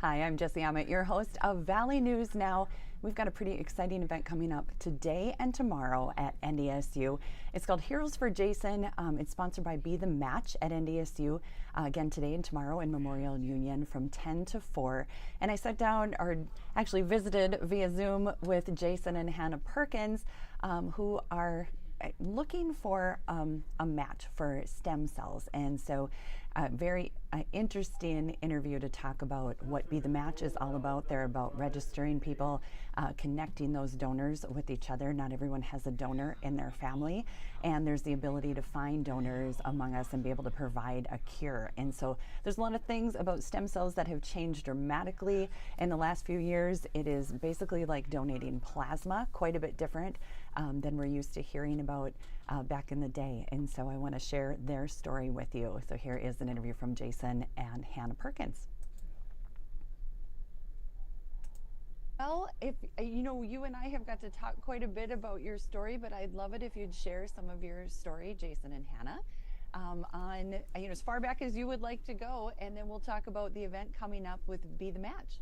Hi, I'm Jesse Ammett, your host of Valley News Now. We've got a pretty exciting event coming up today and tomorrow at NDSU. It's called Heroes for Jason. It's sponsored by Be the Match at NDSU. Again, today and tomorrow in Memorial Union from 10 to 4. And I sat down, or actually visited via Zoom with Jason and Hannah Perkins, who are looking for a match for stem cells. And so very interesting interview to talk about what Be the Match is all about. They're about registering people, connecting those donors with each other. Not everyone has a donor in their family, and there's the ability to find donors among us and be able to provide a cure. And so there's a lot of things about stem cells that have changed dramatically in the last few years. It is basically like donating plasma, quite a bit different than we're used to hearing about back in the day. And so I want to share their story with you. So here is an interview from Jason and Hannah Perkins. Well, if you and I have got to talk quite a bit about your story, but I'd love it if you'd share some of your story, Jason and Hannah, on as far back as you would like to go, and then we'll talk about the event coming up with Be the Match.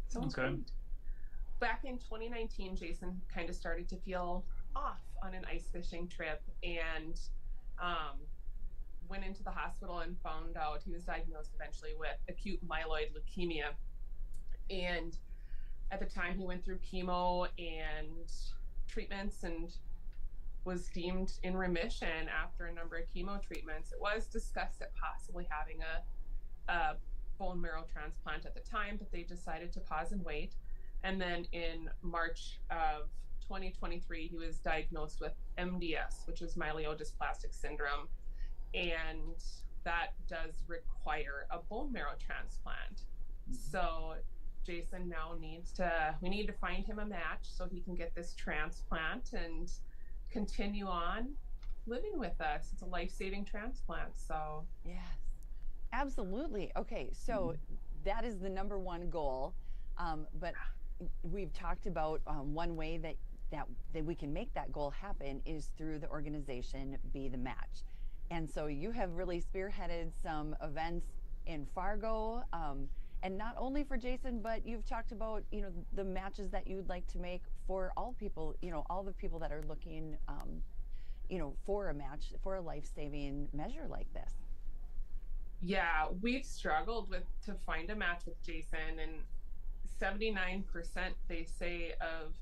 Sounds good. Back in 2019, Jason kind of started to feel off on an ice fishing trip and um, went into the hospital and found out he was diagnosed eventually with acute myeloid leukemia. And at the time, he went through chemo and treatments and was deemed in remission after a number of chemo treatments. It was discussed at possibly having a bone marrow transplant at the time, but they decided to pause and wait. And then in March of 2023, he was diagnosed with MDS, which is myelodysplastic syndrome. And that does require a bone marrow transplant. So Jason now we need to find him a match so he can get this transplant and continue on living with us. It's a life-saving transplant. So Yes, absolutely. Okay, so that is the number one goal. But we've talked about one way that we can make that goal happen is through the organization Be the Match. And so you have really spearheaded some events in Fargo, and not only for Jason, but you've talked about the matches that you'd like to make for all people, all the people that are looking, for a match, for a life-saving measure like this. yeah, we've struggled with to find a match with Jason, and 79% they say of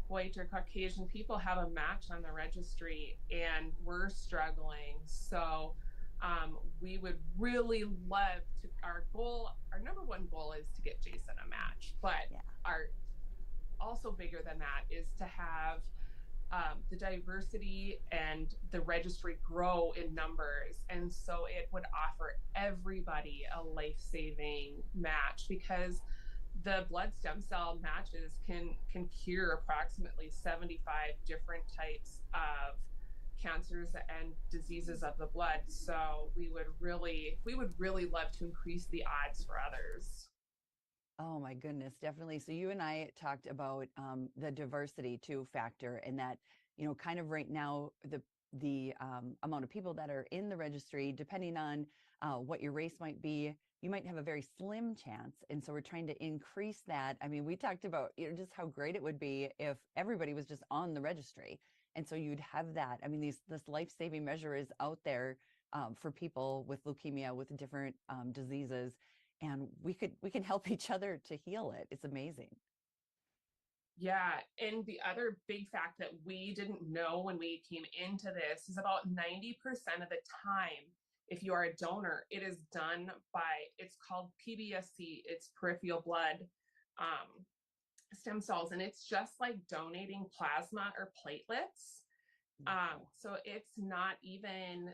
white or Caucasian people have a match on the registry, and we're struggling. So we would really love to. Our number one goal is to get Jason a match, but Yeah. our also bigger than that is to have the diversity and the registry grow in numbers. And so it would offer everybody a life saving match because the blood stem cell matches can cure approximately 75 different types of cancers and diseases of the blood. So we would really love to increase the odds for others. Oh my goodness, definitely. So you and I talked about the diversity too factor, and that kind of right now the amount of people that are in the registry, depending on what your race might be, you might have a very slim chance. And so we're trying to increase that. I mean, we talked about just how great it would be if everybody was just on the registry, and so you'd have that. I mean, this life-saving measure is out there for people with leukemia, with different diseases, and we can help each other to heal it. It's amazing. Yeah, and the other big fact that we didn't know when we came into this is about 90% of the time, if you are a donor, it is done by, it's called PBSC, it's peripheral blood um, stem cells, and it's just like donating plasma or platelets. Wow. So it's not even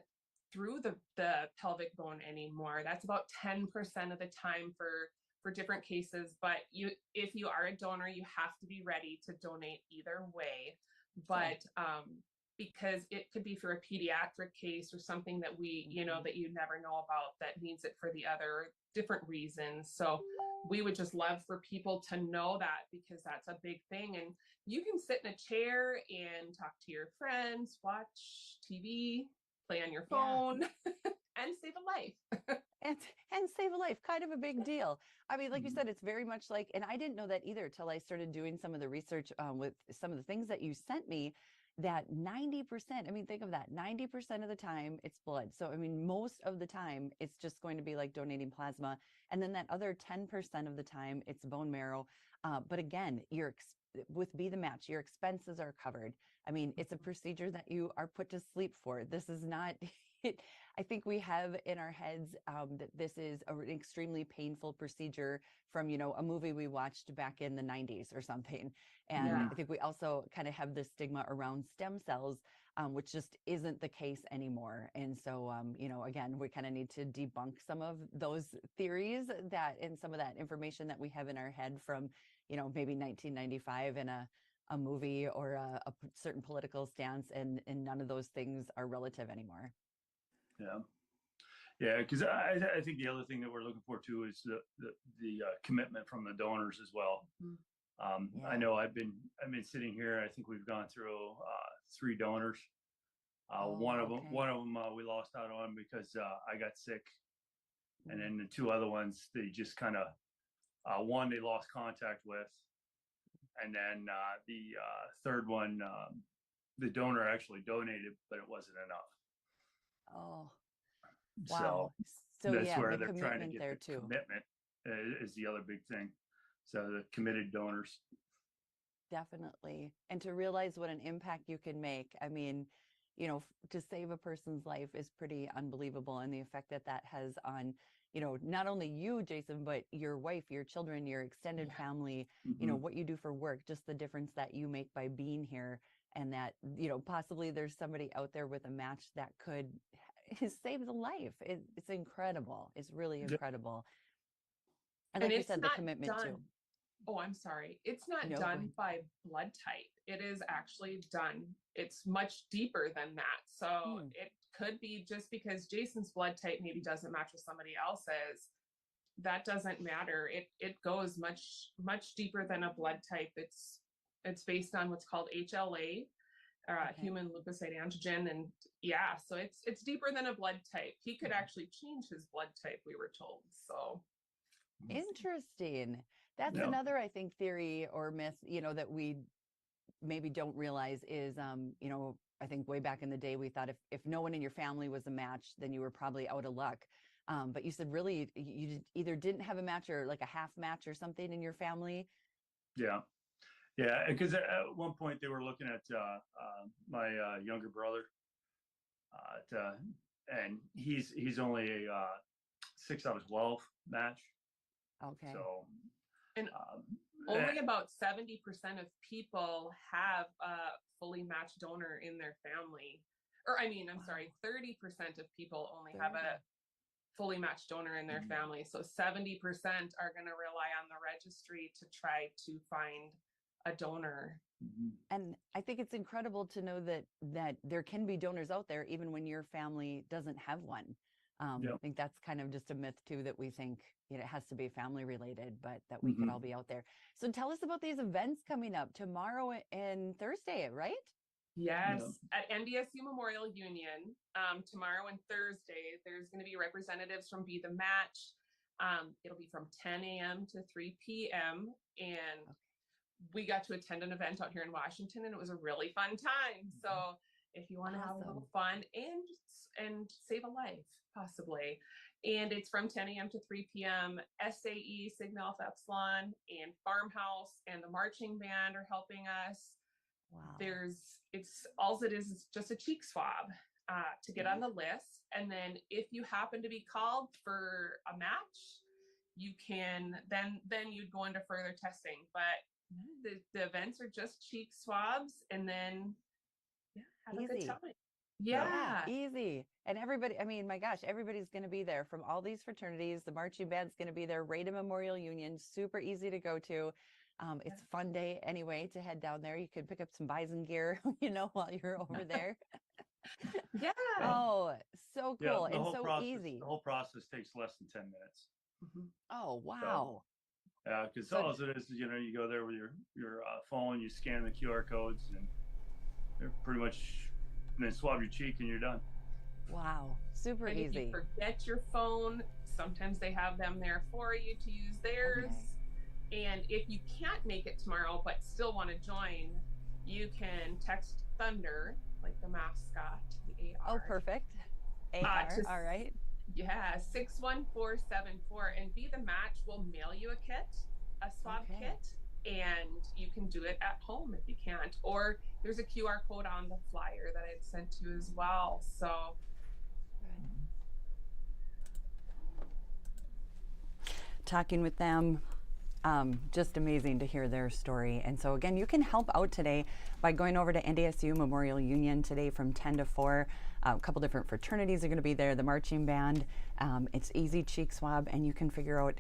through the pelvic bone anymore. That's about 10% of the time for different cases. But if you are a donor, you have to be ready to donate either way. Sure. But because it could be for a pediatric case or something that that you never know about that needs it for the other different reasons. So we would just love for people to know that because that's a big thing. And you can sit in a chair and talk to your friends, watch TV, play on your Yeah. phone, and save a life. and save a life, kind of a big deal. I mean, like you said, it's very much like, and I didn't know that either till I started doing some of the research with some of the things that you sent me, that 90%, I mean, think of that, 90% of the time it's blood. So, I mean, most of the time it's just going to be like donating plasma. And then that other 10% of the time it's bone marrow. But again, with Be the Match, your expenses are covered. I mean, it's a procedure that you are put to sleep for. This is not, I think we have in our heads that this is an extremely painful procedure from, a movie we watched back in the 90s or something. And Yeah. I think we also kind of have this stigma around stem cells, which just isn't the case anymore. And so, again, we kind of need to debunk some of those theories and some of that information that we have in our head from, maybe 1995 in a movie or a certain political stance, and none of those things are relative anymore. Yeah. Yeah, because I think the other thing that we're looking for too is the commitment from the donors as well. Mm-hmm. I know I've been sitting here. I think we've gone through 3 donors. One of them we lost out on because I got sick, and then the 2 other ones they just kind of one they lost contact with, and then the third one the donor actually donated, but it wasn't enough. Oh, wow. So that's yeah, where the they're trying to commitment get there the too. commitment is the other big thing. So the committed donors. Definitely. And to realize what an impact you can make. I mean, to save a person's life is pretty unbelievable. And the effect that that has on, not only you, Jason, but your wife, your children, your extended family, what you do for work, just the difference that you make by being here. And that, possibly there's somebody out there with a match that could save the life. It's incredible. It's really incredible. And like you said, the commitment too. Oh, I'm sorry. It's not No, done by blood type. It is actually done. It's much deeper than that. So it could be just because Jason's blood type maybe doesn't match with somebody else's. That doesn't matter. It goes much deeper than a blood type. It's based on what's called HLA, human leukocyte antigen, and yeah, so it's deeper than a blood type. He could actually change his blood type, we were told. So interesting. That's another, I think, theory or myth, that we maybe don't realize is, I think way back in the day, we thought if no one in your family was a match, then you were probably out of luck. But you said really you either didn't have a match or like a half match or something in your family. Yeah. Yeah. Because at one point they were looking at my younger brother and he's only a 6 out of 12 match. Okay. So, and only about 70% of people have a fully matched donor in their family. Or I'm sorry, 30% of people only have a fully matched donor in their family. So 70% are going to rely on the registry to try to find a donor. And I think it's incredible to know that there can be donors out there even when your family doesn't have one. I think that's kind of just a myth too, that we think it has to be family related, but that we could all be out there. So tell us about these events coming up tomorrow and Thursday, right? Yes, at NDSU Memorial Union, tomorrow and Thursday, there's going to be representatives from Be the Match. It'll be from 10 a.m. to 3 p.m. And we got to attend an event out here in Washington, and it was a really fun time. So if you want to have a little fun and save a life, possibly. And it's from 10 a.m. to 3 p.m. SAE, Sigma Alpha Epsilon, and Farmhouse and the marching band are helping us. Wow. It's just a cheek swab to get on the list. And then if you happen to be called for a match, you can, then you'd go into further testing. But the events are just cheek swabs, and then have a good time. Yeah, easy. And everybody, my gosh, everybody's going to be there from all these fraternities. The marching band's going to be there. Rada Memorial Union, super easy to go to. It's a fun day anyway to head down there. You could pick up some bison gear, while you're over there. Yeah. Oh, so cool. Yeah, and so easy. The whole process takes less than 10 minutes. Oh, wow. Yeah, because all it is, you go there with your phone, you scan the QR codes, and they're pretty much, and then swab your cheek and you're done. Wow, super easy. If you forget your phone, Sometimes they have them there for you to use theirs. Okay. And if you can't make it tomorrow but still want to join, you can text Thunder, like the mascot, the AR. Oh, perfect. AR, all right. Yeah, 61474, and Be the Match will mail you a kit, a swab kit, and you can do it at home if you can't. Or there's a QR code on the flyer that I'd sent to you as well. So. Talking with them, just amazing to hear their story. And so again, you can help out today by going over to NDSU Memorial Union today from 10 to 4. A couple different fraternities are going to be there, the marching band. It's easy cheek swab, and you can figure out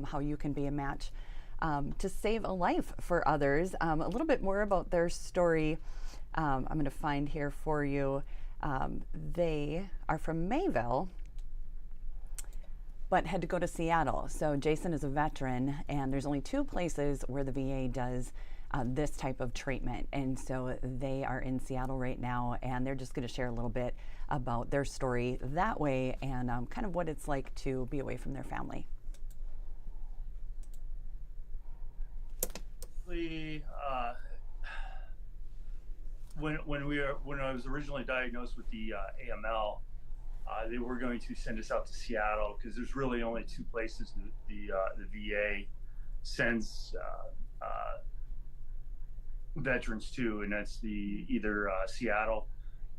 how you can be a match to save a life for others. A little bit more about their story I'm going to find here for you. They are from Mayville, but had to go to Seattle. So Jason is a veteran, and there's only 2 places where the VA does this type of treatment. And so they are in Seattle right now, and they're just gonna share a little bit about their story that way and kind of what it's like to be away from their family. When I was originally diagnosed with the AML, they were going to send us out to Seattle because there's really only 2 places the VA sends veterans to, and that's either Seattle,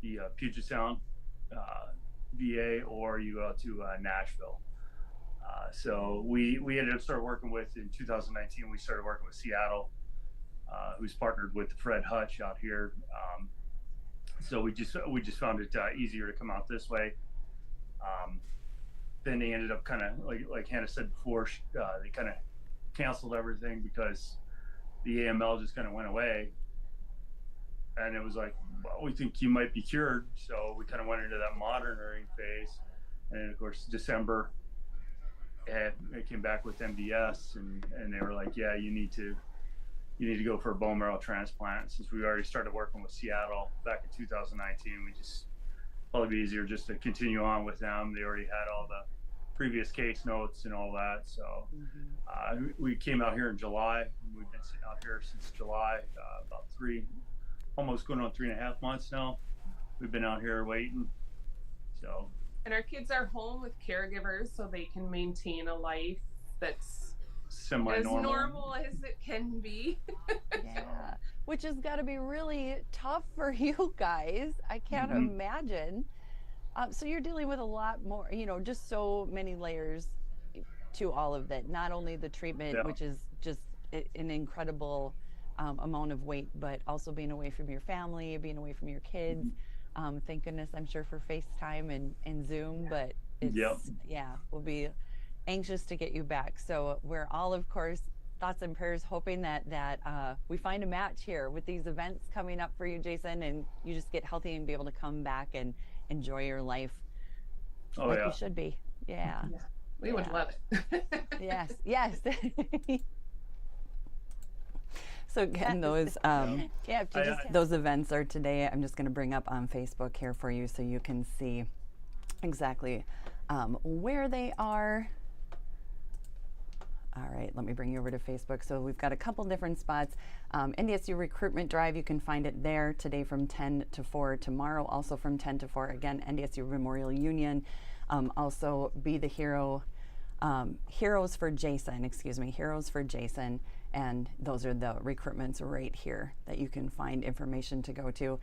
the Puget Sound VA, or you go to Nashville. So we ended up in 2019. We started working with Seattle, who's partnered with Fred Hutch out here. So we just found it easier to come out this way. Then they ended up kind of like Hannah said before, they kind of canceled everything because the AML just kind of went away, and it was like, well, we think you might be cured. So we kind of went into that monitoring phase, and of course December, they came back with MDS, and they were like, yeah, you need to go for a bone marrow transplant. Since we already started working with Seattle back in 2019, we just probably be easier just to continue on with them. They already had all the previous case notes and all that. So we came out here in July. We've been sitting out here since July, about almost going on 3.5 months now. We've been out here waiting. So. And our kids are home with caregivers, so they can maintain a life that's semi-normal, as normal as it can be. Yeah, which has got to be really tough for you guys. I can't imagine. So you're dealing with a lot more, just so many layers to all of that. Not only the treatment, which is just an incredible amount of weight, but also being away from your family, being away from your kids. Thank goodness, I'm sure, for FaceTime and Zoom, but it's, we'll be anxious to get you back. So we're all, of course, thoughts and prayers, hoping that we find a match here with these events coming up for you, Jason, and you just get healthy and be able to come back and enjoy your life like you should be. Yeah. We would love it. Yes. So again, those those events are today. I'm just going to bring up on Facebook here for you so you can see exactly where they are. All right, let me bring you over to Facebook. So we've got a couple different spots. NDSU Recruitment Drive, you can find it there today from 10 to 4. Tomorrow also from 10 to 4. Again, NDSU Memorial Union. Also Be the Hero. Heroes for Jason. And those are the recruitments right here that you can find information to go to,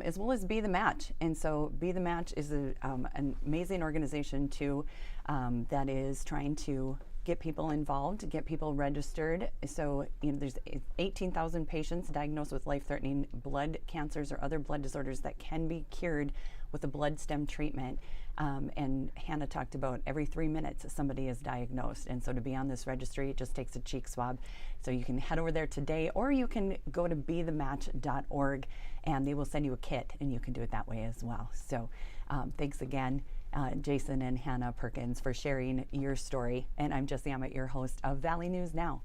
as well as Be the Match. And so Be the Match is an amazing organization too, that is trying to get people involved, get people registered. So there's 18,000 patients diagnosed with life-threatening blood cancers or other blood disorders that can be cured with a blood stem treatment. And Hannah talked about every 3 minutes somebody is diagnosed. And so to be on this registry, it just takes a cheek swab. So you can head over there today, or you can go to bethematch.org and they will send you a kit, and you can do it that way as well. So thanks again, Jason and Hannah Perkins, for sharing your story. And I'm Jessie Ammett, your host of Valley News Now.